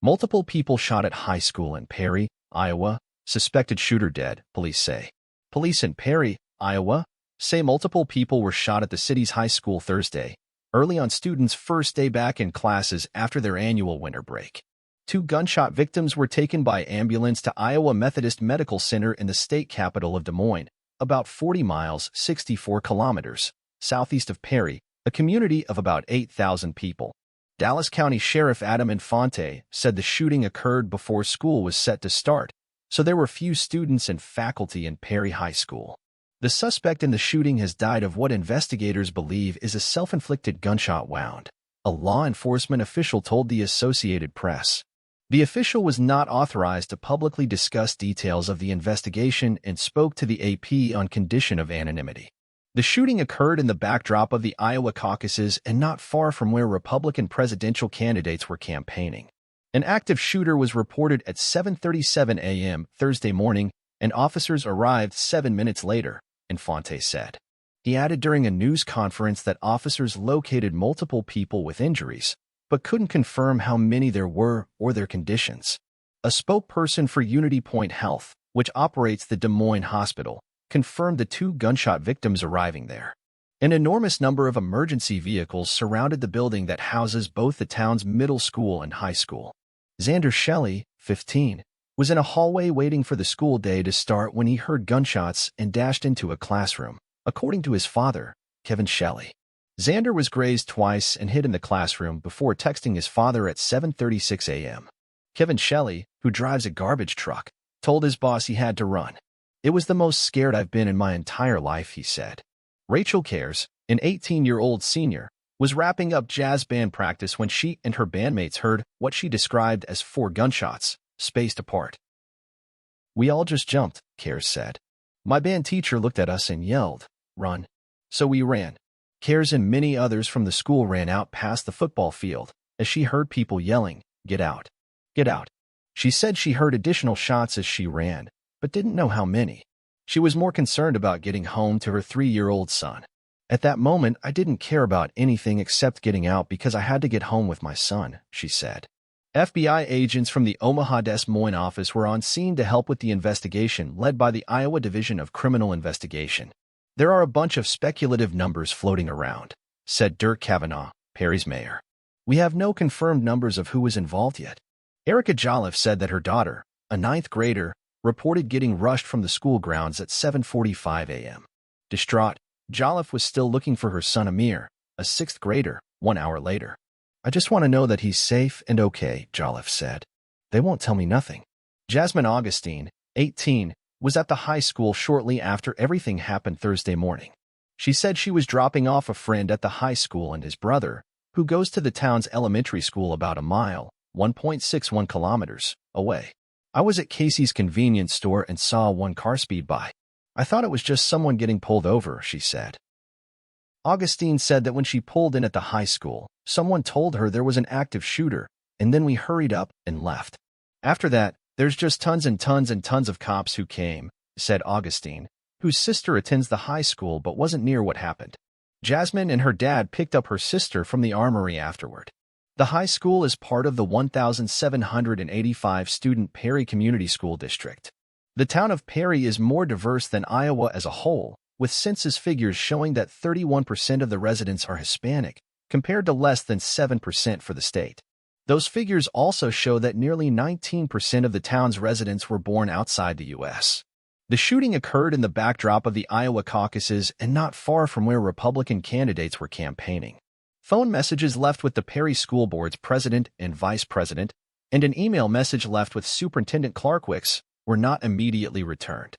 Multiple people shot at high school in Perry, Iowa. Suspected shooter dead, police say. Police in Perry, Iowa, say multiple people were shot at the city's high school Thursday, early on students' first day back in classes after their annual winter break. 2 gunshot victims were taken by ambulance to Iowa Methodist Medical Center in the state capital of Des Moines, about 40 miles, 64 kilometers, southeast of Perry, a community of about 8,000 people. Dallas County Sheriff Adam Infante said the shooting occurred before school was set to start, so there were few students and faculty in Perry High School. The suspect in the shooting has died of what investigators believe is a self-inflicted gunshot wound, a law enforcement official told the Associated Press. The official was not authorized to publicly discuss details of the investigation and spoke to the AP on condition of anonymity. The shooting occurred in the backdrop of the Iowa caucuses and not far from where Republican presidential candidates were campaigning. An active shooter was reported at 7:37 a.m. Thursday morning, and officers arrived 7 minutes later, Infante said. He added during a news conference that officers located multiple people with injuries, but couldn't confirm how many there were or their conditions. A spokesperson for Unity Point Health, which operates the Des Moines Hospital, confirmed the 2 gunshot victims arriving there. An enormous number of emergency vehicles surrounded the building that houses both the town's middle school and high school. Xander Shelley, 15, was in a hallway waiting for the school day to start when he heard gunshots and dashed into a classroom, according to his father, Kevin Shelley. Xander was grazed twice and hid in the classroom before texting his father at 7:36 a.m. Kevin Shelley, who drives a garbage truck, told his boss he had to run. "It was the most scared I've been in my entire life," he said. Rachel Cares, an 18-year-old senior, was wrapping up jazz band practice when she and her bandmates heard what she described as 4 gunshots, spaced apart. "We all just jumped," Cares said. "My band teacher looked at us and yelled, 'Run.' So we ran." Cares and many others from the school ran out past the football field as she heard people yelling, "Get out! Get out!" She said she heard additional shots as she ran, but didn't know how many. She was more concerned about getting home to her 3-year-old son. "At that moment, I didn't care about anything except getting out because I had to get home with my son," she said. FBI agents from the Omaha Des Moines office were on scene to help with the investigation led by the Iowa Division of Criminal Investigation. "There are a bunch of speculative numbers floating around," said Dirk Kavanaugh, Perry's mayor. "We have no confirmed numbers of who was involved yet." Erica Jolliffe said that her daughter, a 9th grader, reported getting rushed from the school grounds at 7:45 a.m. Distraught, Jolliffe was still looking for her son Amir, a 6th grader, 1 hour later. "I just want to know that he's safe and okay," Jolliffe said. "They won't tell me nothing." Jasmine Augustine, 18, was at the high school shortly after everything happened Thursday morning. She said she was dropping off a friend at the high school and his brother, who goes to the town's elementary school about a mile, 1.61 kilometers, away. "I was at Casey's convenience store and saw one car speed by. I thought it was just someone getting pulled over," she said. Augustine said that when she pulled in at the high school, someone told her there was an active shooter, and then we hurried up and left. "After that, there's just tons and tons and tons of cops who came," said Augustine, whose sister attends the high school but wasn't near what happened. Jasmine and her dad picked up her sister from the armory afterward. The high school is part of the 1,785-student Perry Community School District. The town of Perry is more diverse than Iowa as a whole, with census figures showing that 31% of the residents are Hispanic, compared to less than 7% for the state. Those figures also show that nearly 19% of the town's residents were born outside the U.S. The shooting occurred in the backdrop of the Iowa caucuses and not far from where Republican candidates were campaigning. Phone messages left with the Perry School Board's president and vice president, and an email message left with Superintendent Clark Wicks, were not immediately returned.